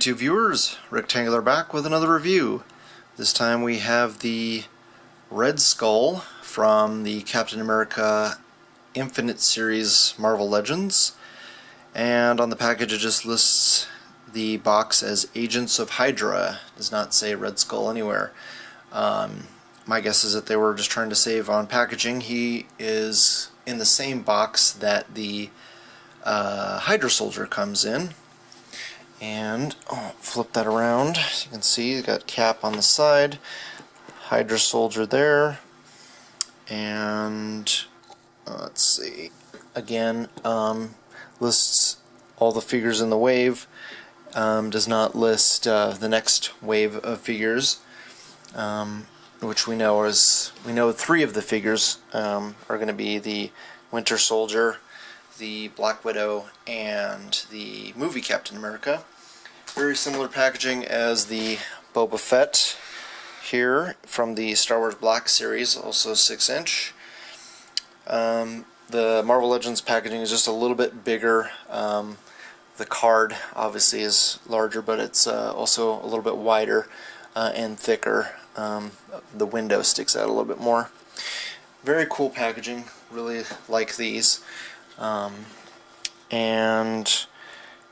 YouTube viewers, Rectangular back with another review. This time we have the Red Skull from the Captain America Infinite Series Marvel Legends, and on the package it just lists the box as Agents of Hydra. It does not say Red Skull anywhere. My guess is that they were just trying to save on packaging. He is in the same box that the Hydra Soldier comes in. And flip that around. As you can see, you got Cap on the side, Hydra Soldier there, and let's see. Again, lists all the figures in the wave. Does not list the next wave of figures, which we know three of the figures are going to be the Winter Soldier, the Black Widow, and the movie Captain America. Very similar packaging as the Boba Fett here from the Star Wars Black series, also 6-inch. The Marvel Legends packaging is just a little bit bigger. The card obviously is larger, but it's also a little bit wider and thicker. The window sticks out a little bit more. Very cool packaging, really like these. And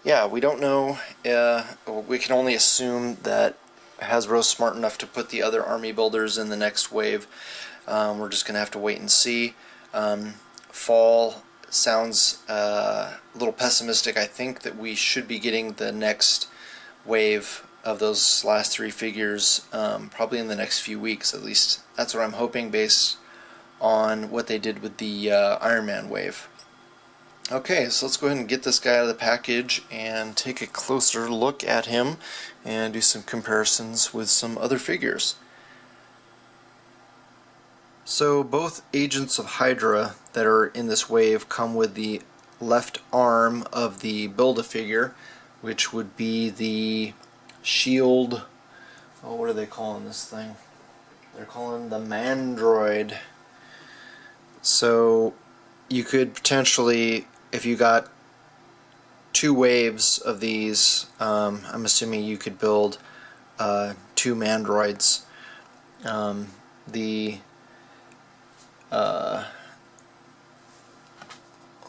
yeah, we don't know, we can only assume that Hasbro's smart enough to put the other army builders in the next wave. We're just going to have to wait and see. Fall sounds a little pessimistic. I think that we should be getting the next wave of those last three figures probably in the next few weeks, at least. That's what I'm hoping based on what they did with the Iron Man wave. Okay, so let's go ahead and get this guy out of the package and take a closer look at him and do some comparisons with some other figures. So both Agents of Hydra that are in this wave come with the left arm of the Build-A-Figure, which would be the shield. Oh, what are they calling this thing? They're calling the Mandroid. So you could potentially, if you got two waves of these, I'm assuming you could build two Mandroids.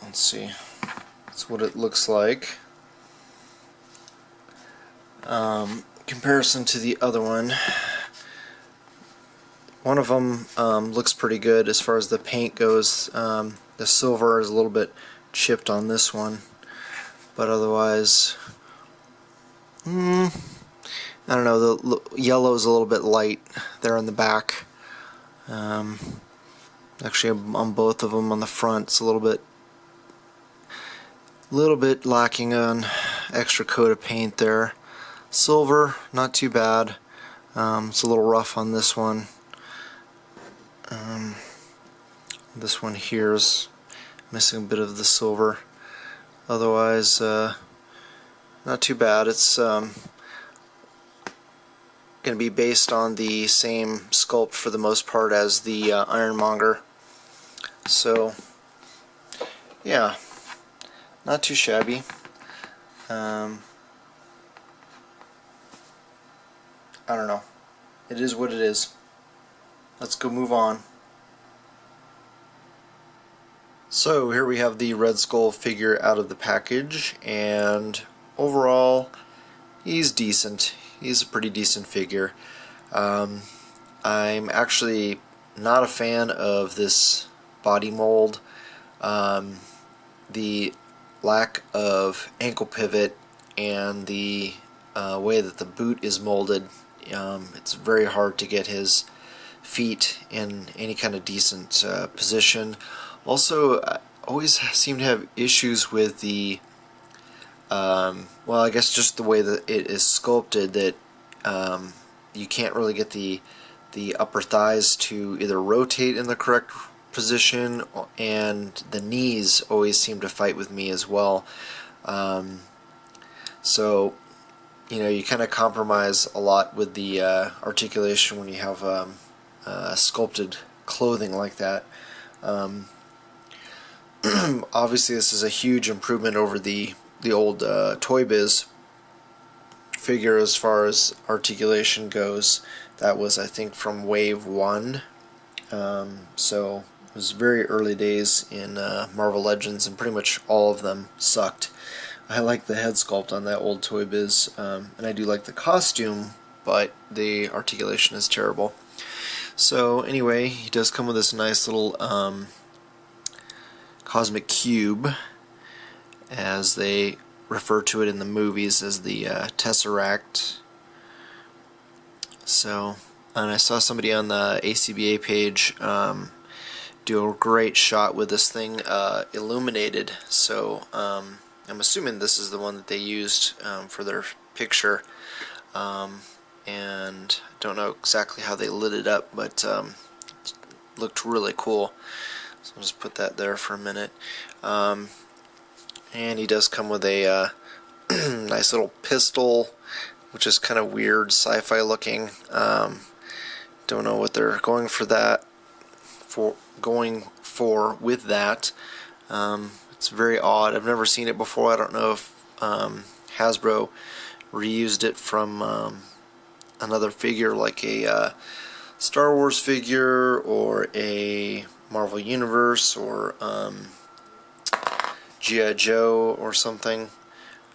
Let's see, that's what it looks like. Comparison to the other one. One of them looks pretty good as far as the paint goes. The silver is a little bit chipped on this one, but otherwise, I don't know, the yellow is a little bit light there on the back. Actually, on both of them on the front, it's a little bit lacking on extra coat of paint there. Silver, not too bad. It's a little rough on this one. This one here is missing a bit of the silver. Otherwise, not too bad. It's going to be based on the same sculpt for the most part as the Ironmonger. So, yeah, not too shabby. I don't know. It is what it is. Let's go move on. So here we have the Red Skull figure out of the package, and overall he's decent. He's a pretty decent figure. I'm actually not a fan of this body mold. The lack of ankle pivot and the way that the boot is molded, it's very hard to get his feet in any kind of decent position. Also, I always seem to have issues with the well, I guess just the way that it is sculpted, that you can't really get the upper thighs to either rotate in the correct position, and the knees always seem to fight with me as well. So, you know, you kind of compromise a lot with the articulation when you have sculpted clothing like that. Obviously this is a huge improvement over the old Toy Biz figure as far as articulation goes. That was, I think, from Wave 1. So it was very early days in Marvel Legends, and pretty much all of them sucked. I like the head sculpt on that old Toy Biz, and I do like the costume, but the articulation is terrible. So anyway, he does come with this nice little cosmic cube, as they refer to it in the movies as the Tesseract. So, and I saw somebody on the ACBA page do a great shot with this thing illuminated. So I'm assuming this is the one that they used for their picture, and I don't know exactly how they lit it up, but it looked really cool. So I'll just put that there for a minute. And he does come with a nice little pistol, which is kind of weird, sci-fi looking. Don't know what they're going for with that. It's very odd. I've never seen it before. I don't know if Hasbro reused it from another figure, like a Star Wars figure or a Marvel Universe or G.I. Joe or something.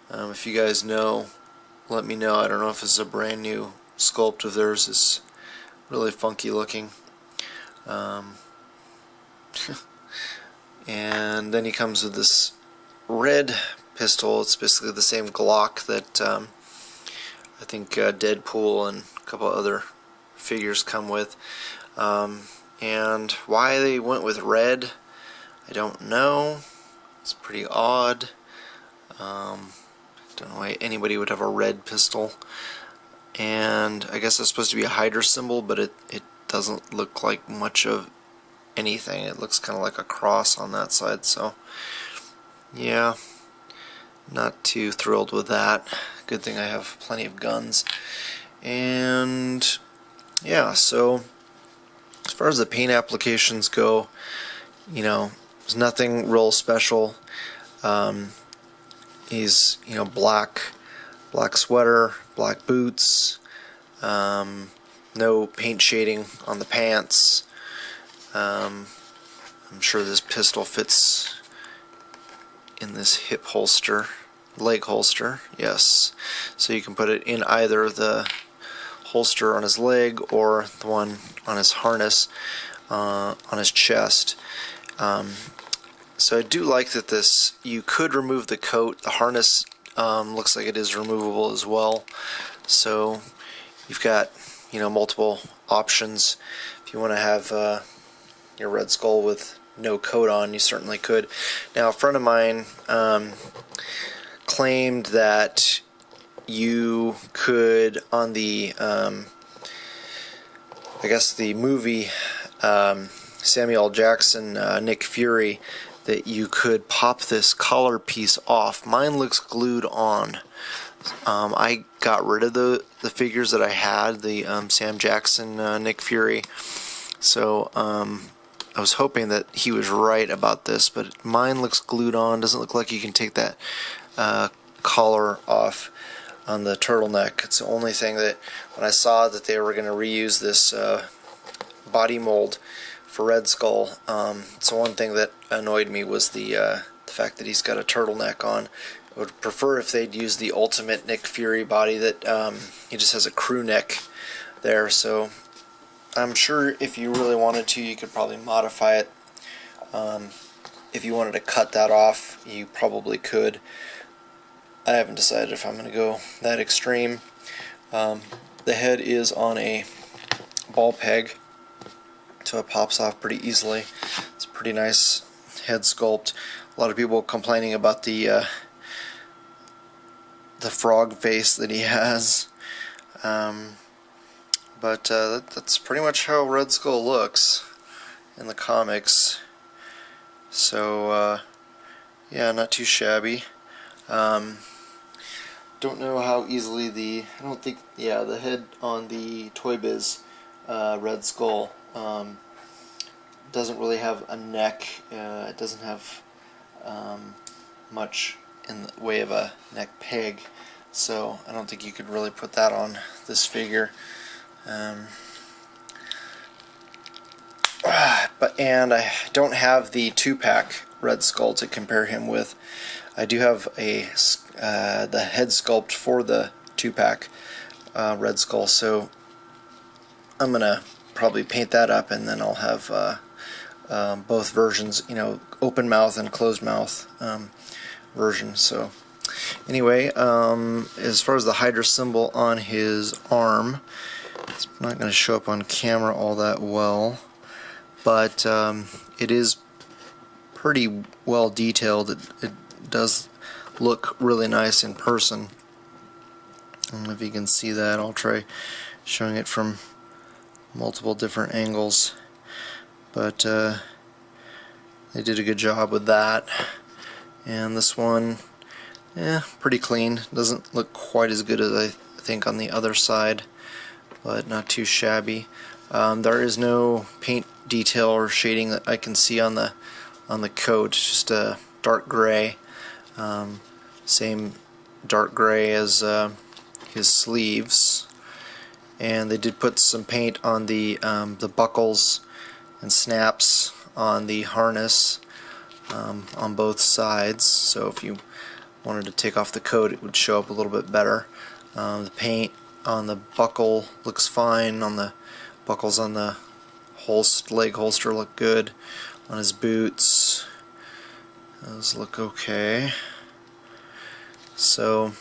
If you guys know, let me know. I don't know if this is a brand new sculpt of theirs. It's really funky looking. And then he comes with this red pistol. It's basically the same Glock that I think Deadpool and a couple other figures come with. And why they went with red, I don't know. It's pretty odd. Don't know why anybody would have a red pistol. And I guess it's supposed to be a Hydra symbol, but it doesn't look like much of anything. It looks kind of like a cross on that side, so yeah, not too thrilled with that. Good thing I have plenty of guns. And yeah, so as far as the paint applications go, you know, there's nothing real special. He's, you know, black sweater, black boots, no paint shading on the pants. I'm sure this pistol fits in this hip holster, leg holster, yes. So you can put it in either the holster on his leg or the one on his harness on his chest. So I do like that this, you could remove the coat. The harness looks like it is removable as well. So you've got, you know, multiple options. If you want to have your Red Skull with no coat on, you certainly could. Now, a friend of mine claimed that you could, on the I guess the movie Samuel L. Jackson, Nick Fury, that you could pop this collar piece off. Mine looks glued on. I got rid of the figures that I had, the Sam Jackson, Nick Fury. So I was hoping that he was right about this, but mine looks glued on. Doesn't look like you can take that collar off on the turtleneck. It's the only thing that, when I saw that they were going to reuse this body mold for Red Skull, so one thing that annoyed me was the fact that he's got a turtleneck on. I would prefer if they'd use the ultimate Nick Fury body that he just has a crew neck there. So I'm sure if you really wanted to, you could probably modify it. If you wanted to cut that off, you probably could. I haven't decided if I'm going to go that extreme. The head is on a ball peg, so it pops off pretty easily. It's a pretty nice head sculpt. A lot of people complaining about the frog face that he has. But that's pretty much how Red Skull looks in the comics. So yeah, not too shabby. Don't know how easily the head on the Toy Biz Red Skull doesn't really have a neck. It doesn't have much in the way of a neck peg. so I don't think you could really put that on this figure. And I don't have the 2-pack Red Skull to compare him with. I do have the head sculpt for the 2-pack Red Skull, so I'm gonna probably paint that up, and then I'll have both versions, open mouth and closed mouth version. So anyway, as far as the Hydra symbol on his arm, it's not going to show up on camera all that well, but it is pretty well detailed. It does look really nice in person. I don't know if you can see that. I'll try showing it from multiple different angles, but they did a good job with that. And this one, pretty clean. Doesn't look quite as good as I think on the other side, but not too shabby. There is no paint detail or shading that I can see on the coat. It's just a dark gray, same dark gray as his sleeves. And they did put some paint on the buckles and snaps on the harness on both sides, so if you wanted to take off the coat it would show up a little bit better. The paint on the buckle looks fine. On the buckles on the leg holster look good. On his boots, those look okay. So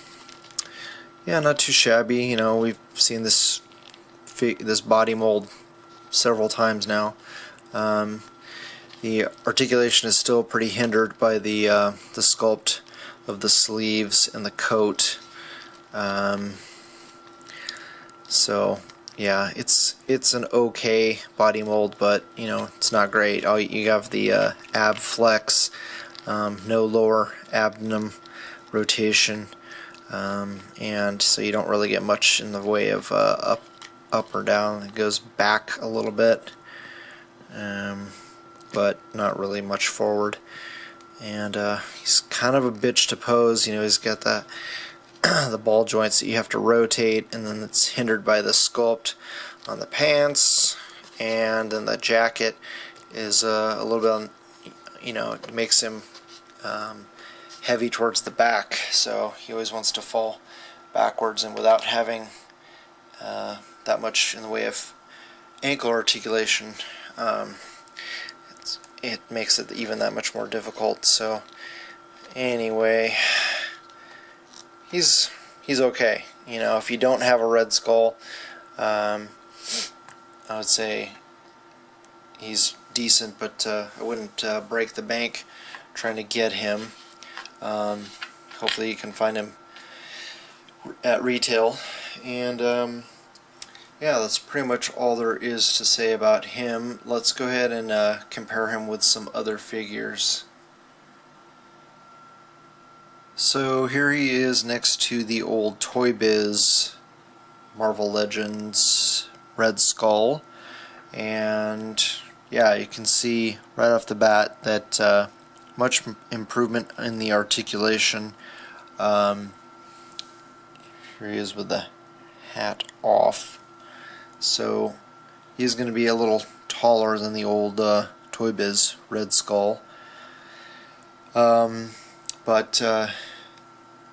yeah, not too shabby. We've seen this body mold several times now. The articulation is still pretty hindered by the sculpt of the sleeves and the coat. So yeah, it's an okay body mold, but it's not great. You have the ab flex, no lower abdomen rotation, and so you don't really get much in the way of up or down. It goes back a little bit, but not really much forward. And he's kind of a bitch to pose. He's got the ball joints that you have to rotate, and then it's hindered by the sculpt on the pants, and then the jacket is a little bit, it makes him heavy towards the back, so he always wants to fall backwards, and without having that much in the way of ankle articulation, it makes it even that much more difficult. So anyway, he's okay. If you don't have a Red Skull, I would say he's decent, but I wouldn't break the bank trying to get him. Hopefully you can find him at retail. And yeah, that's pretty much all there is to say about him. Let's go ahead and compare him with some other figures. So here he is next to the old Toy Biz Marvel Legends Red Skull, and yeah, you can see right off the bat that much improvement in the articulation. Here he is with the hat off, so he's going to be a little taller than the old Toy Biz Red Skull. But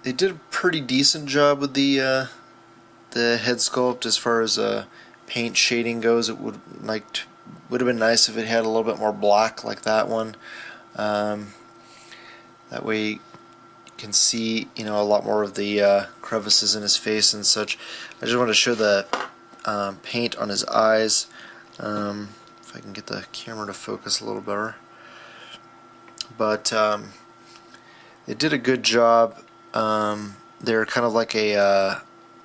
they did a pretty decent job with the head sculpt as far as paint shading goes. It would have been nice if it had a little bit more black like that one. That way you can see a lot more of the crevices in his face and such. I just want to show the paint on his eyes. If I can get the camera to focus a little better. But they did a good job. They're kind of like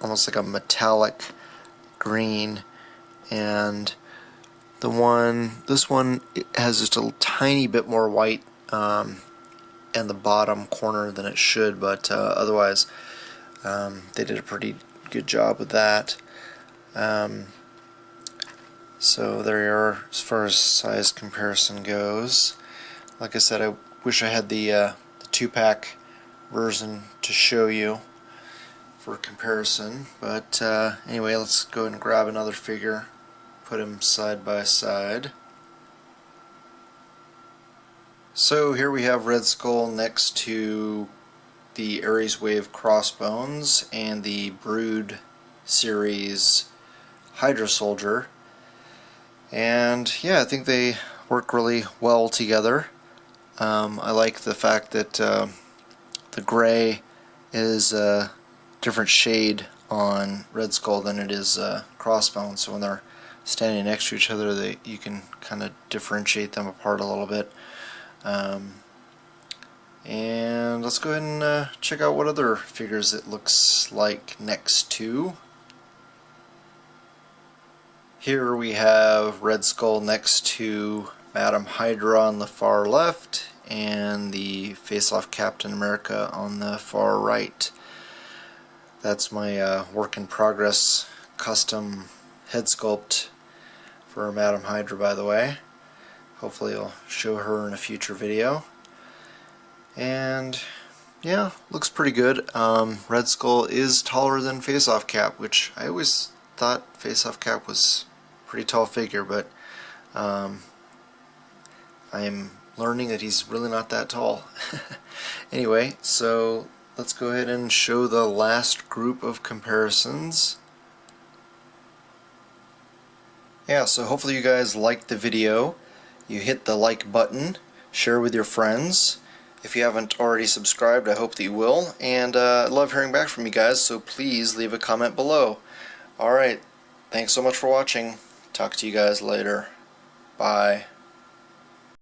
almost like a metallic green, and this one has just a tiny bit more white in the bottom corner than it should, but otherwise they did a pretty good job with that. So there you are as far as size comparison goes. Like I said, I wish I had the 2-pack version to show you for comparison. But anyway, let's go ahead and grab another figure, put them side by side. So here we have Red Skull next to the Ares Wave Crossbones and the Brood series Hydra Soldier, and yeah, I think they work really well together. I like the fact that the gray is a different shade on Red Skull than it is Crossbones, so when they're standing next to each other, you can kind of differentiate them apart a little bit. And let's go ahead and check out what other figures it looks like next to. Here we have Red Skull next to Madam Hydra on the far left and the face-off Captain America on the far right. That's my work in progress custom head sculpt for Madam Hydra, by the way. Hopefully I'll show her in a future video. And yeah, looks pretty good. Red Skull is taller than Face-Off Cap, which I always thought Face-Off Cap was a pretty tall figure, but I'm learning that he's really not that tall. Anyway, so let's go ahead and show the last group of comparisons. Yeah, so hopefully you guys liked the video. You hit the like button, share with your friends. If you haven't already subscribed, I hope that you will, and I love hearing back from you guys, so please leave a comment below. Alright, thanks so much for watching. Talk to you guys later. Bye.